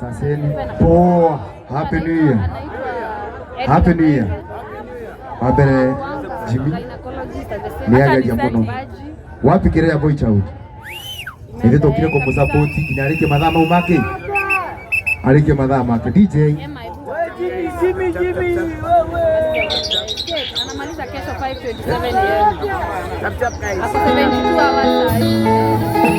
Saseni poa. Happy New Year. Happy New Year. Wabere Jimmy. Niaga jambono. Wapi kire ya boy chau? Ile tokire kwa support kinarike madhama umake. Alike madhama ke DJ. Jimmy. Anamaliza kesho 5:27 AM. Tap guys. Hapo 72 hours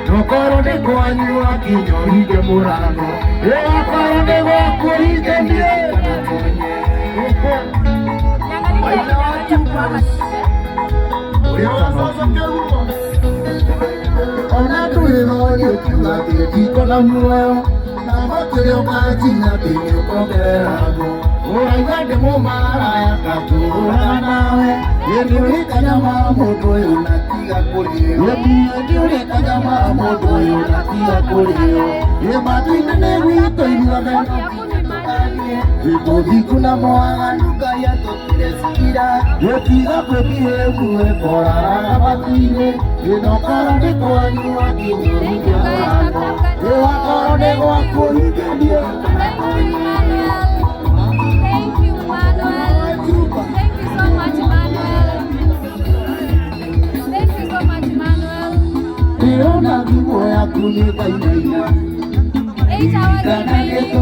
Nokoro de kwanyu akinyorige murano akoro de wakurige ndiye ona tulivoje kiwake kikona muyo na makeleo kachina penye kongerago urangade mumara yakatura nawe yendiulikanya mamoto yunatiga kulio yendiulikanya mamoto yunatiga kulio yematine newito iluwagana Ikona moa nuka ya tokiresira Yotiga kwekie kuwe kora batine Inokara de kwanyu akinyo wako Ewakara de wako ikendia Thank you, Manuel. Thank you so much, Manuel. Irona kimo ya kunika inaina 8 hours remaining.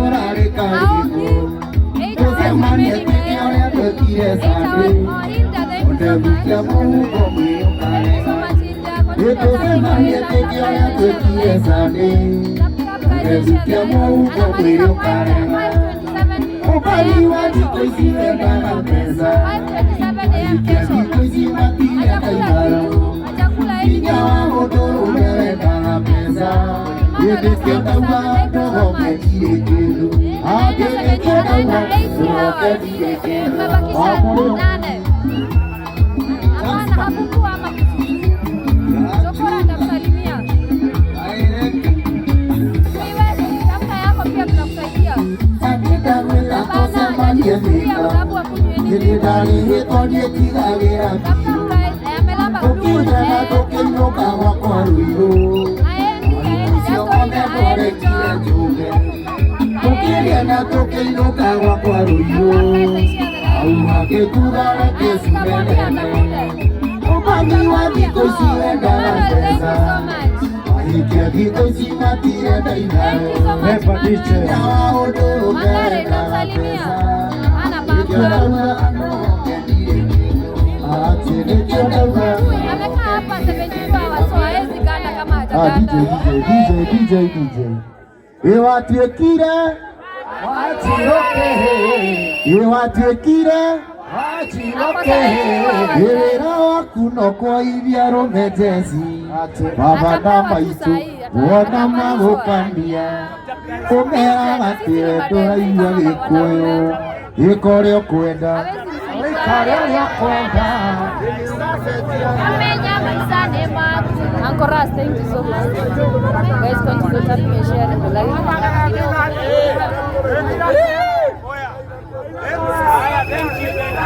DJ. Ewatiekire Ewera waku no kwa iriaro mejezi Baba na maitu wona magukania Kumera matire ndoraiwa gikuyu Ikore okwenda Uncle Ras, thank you so much. Guys, continue tapping and sharing the live.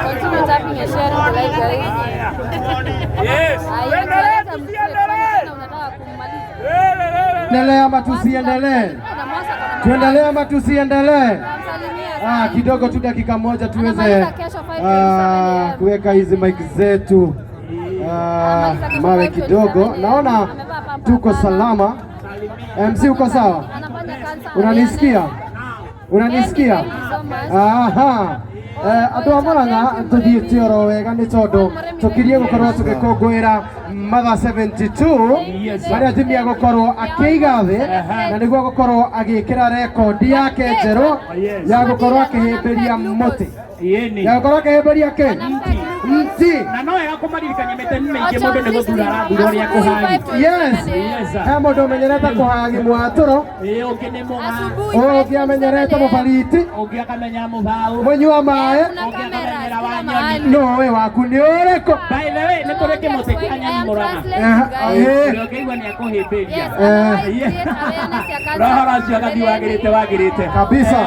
Continue tapping and sharing the live, guys. Yes. Endelea ama tusiendelee? Tuendelee ama tusiendelee? Kidogo tu dakika moja tuweze kuweka hizi mic zetu mawe kidogo. Naona tuko salama. MC uko sawa? Unanisikia? Aha. Atwamoranga tuthiĩte oro wega nĩ tondũ tũkirie gũkorwo tũgĩkũngũĩra mathaa 72 marĩa atumia gũkorwo akĩiga thĩ na nĩguo gũkorwo agĩkĩra rekondi yake njerũ ya gũkorwo akĩhĩmbĩria mũtĩ ya gũkorwo akĩhĩmbĩria kĩ mti Na no ega kumaririkania meteni maingi mundu ni guthura arathura uria kuhagi. Yes. He mundu umenyerete kuhagi mwaturo. Ungi ni muga. Ungi amenyerete mubariti. Ungi akamenya mubau. Munyua maĩ. Ungi akamenyera wanyoni. No we waku ni uriku. By the way, ni tureke muteki anyani Murang'a. Ngĩigua nĩ akũhĩmbĩria. Roho racio gathi wagĩrĩte kabisa.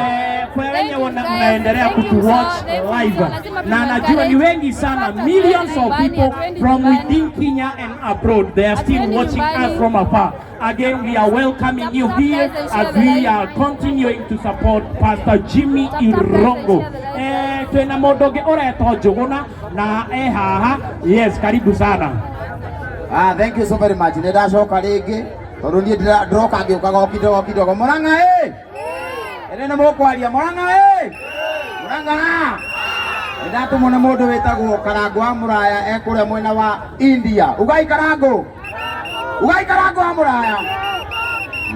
Kwa wenye wanaendelea kutuwatch live, na najua ni wengi sana, millions of people from within Kenya and abroad, they are still watching us from afar. Again, we are welcoming you here as we are continuing to support Pastor Jimmy Irongo. Twena mũndũ ũngĩ ũretwo Njũgũna na haha. Yes, karibu sana. Thank you so very much. Ndacoka rĩngĩ tondũ niĩ ndĩroka ngĩũkaga kidogo. Murang'a ene nĩ mũkwaria Murang'a Murang'a ndatũmwo nĩ mũndũ wĩtagwo Karangũ wa Mũraya ekũrĩa mwena wa India. Ugai Karangũ wa Mũraya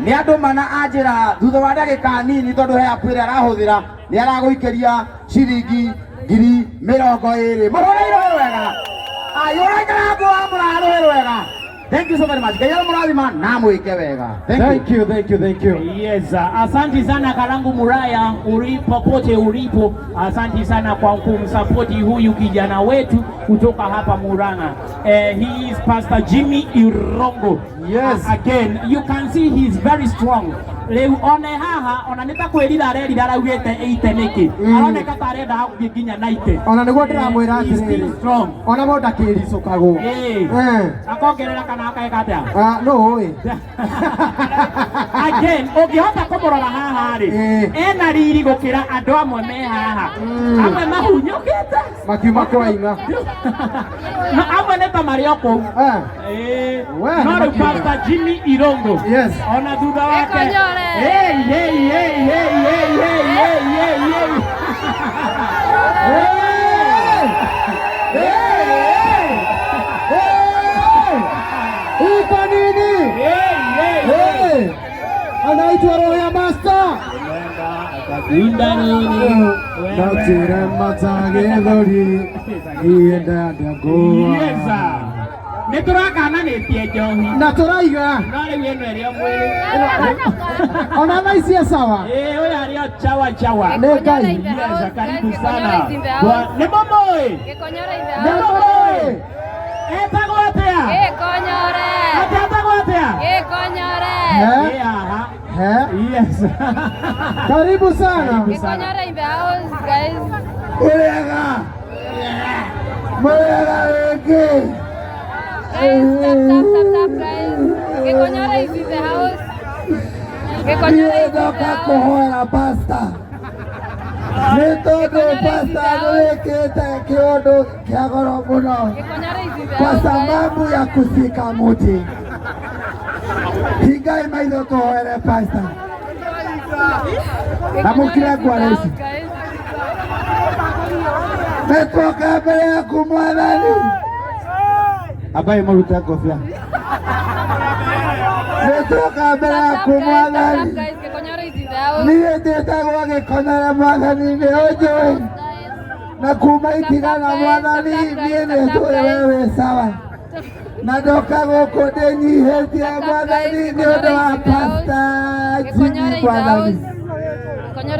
nĩ andũ mana anjĩra thutha wa ndagĩka nini tondũ he akwĩra arahũthĩra nĩ aragũikĩria ciringi 20,000. Mũhũrĩirwo wega. Ugai Karangũ wa Mũraya wega. Thank you so very much. Kaya murathima na mwike wega. Thank you. Yes, asante sana Karangũ Mũraya, popote ulipo. Asante sana kwa kumsapoti huyu kijana wetu kutoka hapa Murang'a. He is Pastor Jimmy Irongo. Yes. Again, you can see he is very strong. Leo one haha ona nita kwirira arerira araugite 80 niki. Aroneka ta arenda hakuhĩ nginya 90. Ona niguo ndiramwira atiriri. Ona mũndũ akĩricũkagwo. Akongerera kana akaeka atia? No we. Again, ũngĩhota kũmũrora haha rĩ, ena riri gũkĩra andũ amwe me haha. Amwe mahunyũkĩte. Makiuma kwa inga. Na amwe nĩ ta marĩ o kũu. No rĩu Pastor Jimmy Irongo. Yes. Ona thutha wake. Iko nini? Anaitwa Roya Master. Inda nini? Natire matagethori. Ienda ndagoa. Yesa. Nĩtũrakananĩtie njohi. Na tũraiga. No rĩu ĩno ĩrĩ o mwĩrĩ. Ona thaa ici sawa. Ũyũ arĩ o chawa. Nĩ Ngai. Yes, karibu sana. Nĩ mũmũĩ? Nĩ mũmũĩ? Etagwo atĩa? Etagwo atĩa? Yes. Karibu sana. Ulega. Murega wiki. Nĩndoka kũhoera pasta nĩ tondũ pasta nĩwĩkĩte kĩũndũ kĩa goro mũno kwa sababu ya kusika muti. Hingai maitho tũhoere pasta na mũkire ngwareci. Nĩtwoka mbere yaku Mwathani. Abai maruta ngobia. Nĩtwoka mbere yaku Mwathani. Niĩ ndĩtagwo Gĩkonyore Mwathani nĩ ũnjũĩ. Na kuma itigana Mwathani niĩ nĩnjũĩ we wĩ sawa. Na ndoka gũkũ ndĩnyihĩtie Mwathani nĩ ũndũ wa Pastor Jimmy Mwathani.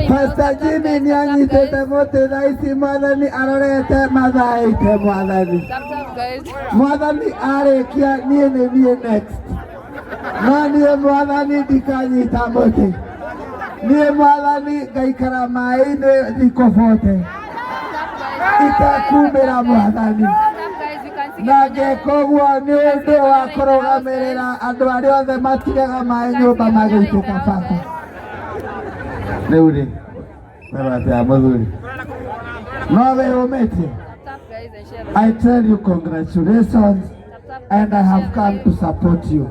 Pastor Jimmy nĩ anyitĩte mũtĩ thaa ici Mwathani arorete mathaĩte Mwathani. Mwathani arĩkia niĩ nĩ niĩ next. No niĩ Mwathani ndikanyita mũtĩ. Niĩ Mwathani ngaikara maĩ-inĩ thikũ 40 itakumĩra Mwathani. Na ngeka ũguo nĩ ũndũ wa kũrũgamĩrĩra andũ arĩa othe matigaga maĩ nyũmba magĩitĩka baba. Rĩu rĩ atĩa mũthuri no wĩyũmĩtie. I tell you congratulations and I have come to support you.